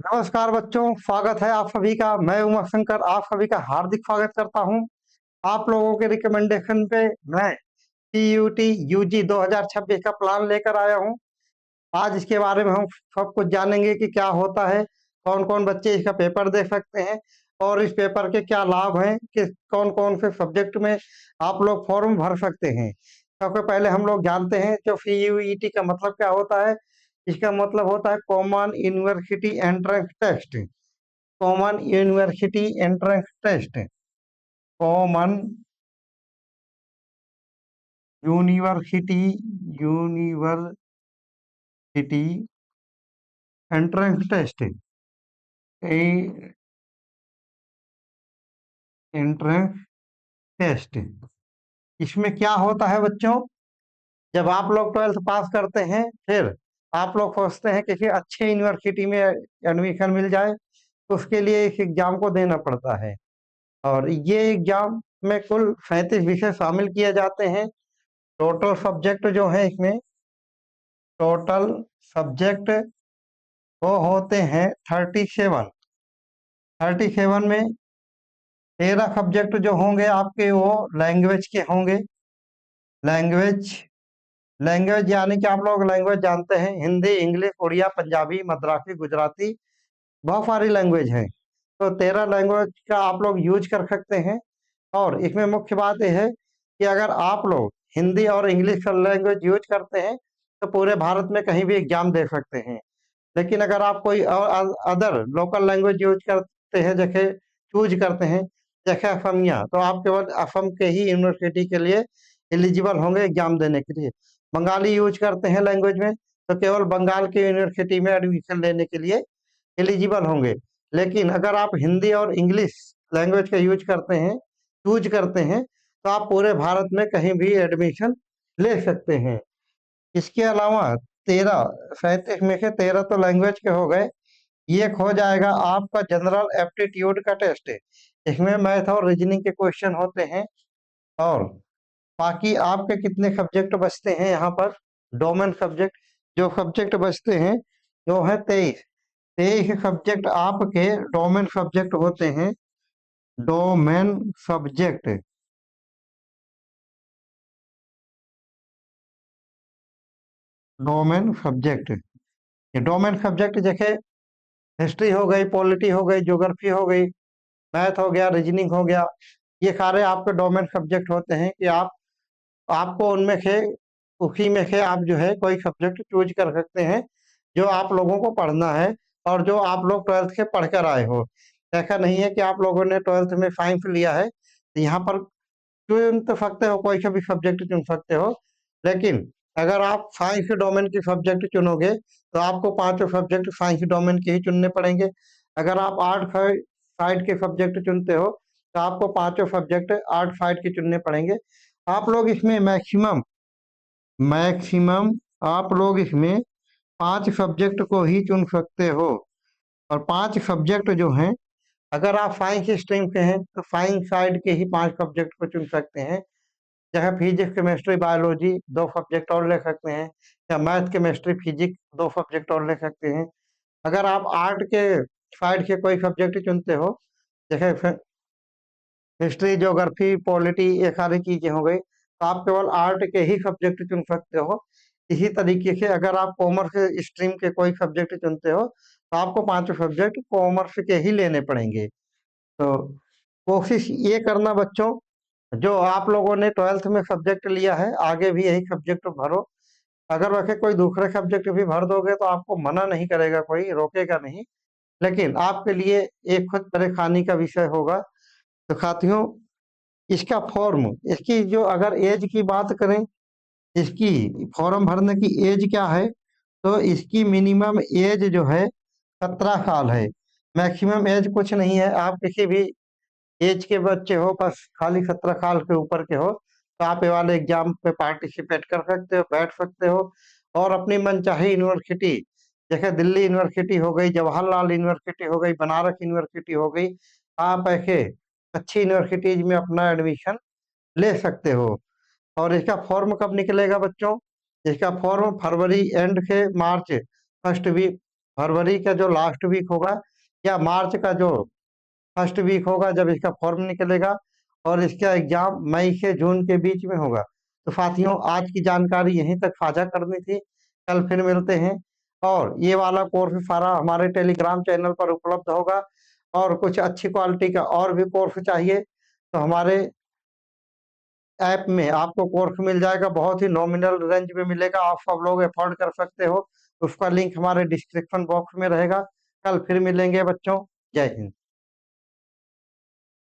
नमस्कार बच्चों, स्वागत है आप सभी का। मैं उमा शंकर आप सभी का हार्दिक स्वागत करता हूं। आप लोगों के रिकमेंडेशन पे मैं टीयूटी यूजी 2026 का प्लान लेकर आया हूं। आज इसके बारे में हम सब कुछ जानेंगे कि क्या होता है, कौन कौन बच्चे इसका पेपर दे सकते हैं और इस पेपर के क्या लाभ हैं, कि कौन कौन से सब्जेक्ट में आप लोग फॉर्म भर सकते हैं। सबसे पहले हम लोग जानते हैं जो सीयूईटी का मतलब क्या होता है। इसका मतलब होता है common university entrance test. Common university entrance test. Common university university entrance test. Entrance test इसमें क्या होता है बच्चों, जब आप लोग 12th पास करते हैं, फिर आप लोग सोचते हैं किसी अच्छे यूनिवर्सिटी में एडमिशन मिल जाए, तो उसके लिए इस एग्जाम को देना पड़ता है। और ये एग्जाम में कुल 37 विषय शामिल किए जाते हैं। टोटल सब्जेक्ट जो है इसमें, टोटल सब्जेक्ट वो होते हैं 37। 37 में 13 सब्जेक्ट जो होंगे आपके वो लैंग्वेज के होंगे। लैंग्वेज लैंग्वेज यानी कि आप लोग लैंग्वेज जानते हैं, हिंदी, इंग्लिश, उड़िया, पंजाबी, मद्रासी, गुजराती, बहुत सारी लैंग्वेज हैं। तो 13 लैंग्वेज का आप लोग यूज कर सकते हैं। और इसमें मुख्य बात यह है कि अगर आप लोग हिंदी और इंग्लिश का लैंग्वेज यूज करते हैं तो पूरे भारत में कहीं भी एग्जाम दे सकते हैं। लेकिन अगर आप कोई और अदर लोकल लैंग्वेज यूज करते हैं, जैसे चूज करते हैं जैसे असमिया, तो आप केवल असम के ही यूनिवर्सिटी के लिए एलिजिबल होंगे एग्जाम देने के लिए। बंगाली यूज करते हैं लैंग्वेज में, तो केवल बंगाल की यूनिवर्सिटी में एडमिशन लेने के लिए एलिजिबल होंगे। लेकिन अगर आप हिंदी और इंग्लिश लैंग्वेज का यूज करते हैं, चूज करते हैं, तो आप पूरे भारत में कहीं भी एडमिशन ले सकते हैं। इसके अलावा 13 37 में से 13 तो लैंग्वेज के हो गए। ये हो जाएगा आपका जनरल एप्टीट्यूड का टेस्ट है। इसमें मैथ और रीजनिंग के क्वेश्चन होते हैं। और बाकी आपके कितने सब्जेक्ट बचते हैं यहाँ पर, डोमेन सब्जेक्ट जो सब्जेक्ट बचते हैं जो है 23। 23 सब्जेक्ट आपके डोमेन सब्जेक्ट होते हैं। डोमेन सब्जेक्ट डोमेन सब्जेक्ट ये डोमेन सब्जेक्ट जैसे हिस्ट्री हो गई, पॉलिटी हो गई, ज्योग्राफी हो गई, मैथ हो गया, रीजनिंग हो गया। ये सारे आपके डोमेन सब्जेक्ट होते हैं कि आपको उनमें से उसी में से आप जो है कोई सब्जेक्ट चूज कर सकते हैं जो आप लोगों को पढ़ना है और जो आप लोग 12th से पढ़कर आए हो। ऐसा नहीं है कि आप लोगों ने 12th में साइंस लिया है तो यहाँ पर चुन तो सकते हो, कोई सा भी सब्जेक्ट चुन सकते हो। लेकिन अगर आप साइंस डोमेन के सब्जेक्ट चुनोगे तो आपको पांचों सब्जेक्ट साइंस डोमेन के ही चुनने पड़ेंगे। अगर आप आर्ट साइड के सब्जेक्ट चुनते हो तो आपको पांचों सब्जेक्ट आर्ट साइड के चुनने पड़ेंगे। आप लोग इसमें मैक्सिमम मैक्सिमम आप लोग इसमें 5 सब्जेक्ट को ही चुन सकते हो। और 5 सब्जेक्ट जो हैं, अगर आप साइंस स्ट्रीम के हैं तो साइंस साइड के ही 5 सब्जेक्ट को चुन सकते हैं। चाहे फिजिक्स, केमिस्ट्री, बायोलॉजी 2 सब्जेक्ट और ले सकते हैं, या मैथ, केमिस्ट्री, फिजिक्स 2 सब्जेक्ट और ले सकते हैं। अगर आप आर्ट के साइड के कोई सब्जेक्ट चुनते हो, जैसे हिस्ट्री, ज्योग्राफी, पॉलिटी, ये सारी चीजें हो गई, तो आप केवल आर्ट के ही सब्जेक्ट चुन सकते हो। इसी तरीके से अगर आप कॉमर्स स्ट्रीम के कोई सब्जेक्ट चुनते हो तो आपको पांचों सब्जेक्ट कॉमर्स के ही लेने पड़ेंगे। तो कोशिश ये करना बच्चों, जो आप लोगों ने 12th में सब्जेक्ट लिया है आगे भी यही सब्जेक्ट भरो। अगर वैसे कोई दूसरे सब्जेक्ट भी भर दोगे तो आपको मना नहीं करेगा, कोई रोकेगा नहीं। लेकिन आपके लिए एक खुद परेशानी का विषय होगा। तो साथियों, इसका फॉर्म, इसकी जो अगर एज की बात करें, इसकी फॉर्म भरने की एज क्या है, तो इसकी मिनिमम एज जो है 17 साल है। मैक्सिमम एज कुछ नहीं है, आप किसी भी एज के बच्चे हो, बस खाली 17 साल के ऊपर के हो तो आप ये वाले एग्जाम पे पार्टिसिपेट कर सकते हो, बैठ सकते हो और अपनी मनचाही यूनिवर्सिटी, जैसे दिल्ली यूनिवर्सिटी हो गई, जवाहरलाल यूनिवर्सिटी हो गई, बनारस यूनिवर्सिटी हो गई, आप ऐसे अच्छी यूनिवर्सिटीज में अपना एडमिशन ले सकते हो। और इसका फॉर्म कब निकलेगा बच्चों? इसका फॉर्म फरवरी एंड से मार्च फर्स्ट वीक फरवरी का जो लास्ट वीक होगा या मार्च का जो फर्स्ट वीक होगा जब इसका फॉर्म निकलेगा, और इसका एग्जाम मई से जून के बीच में होगा। तो साथियों, आज की जानकारी यहीं तक साझा करनी थी। कल फिर मिलते हैं। और ये वाला कोर्स सारा हमारे टेलीग्राम चैनल पर उपलब्ध होगा। और कुछ अच्छी क्वालिटी का और भी कोर्स चाहिए तो हमारे ऐप में आपको कोर्स मिल जाएगा, बहुत ही नॉमिनल रेंज में मिलेगा, आप सब लोग अफोर्ड कर सकते हो। उसका लिंक हमारे डिस्क्रिप्शन बॉक्स में रहेगा। कल फिर मिलेंगे बच्चों। जय हिंद।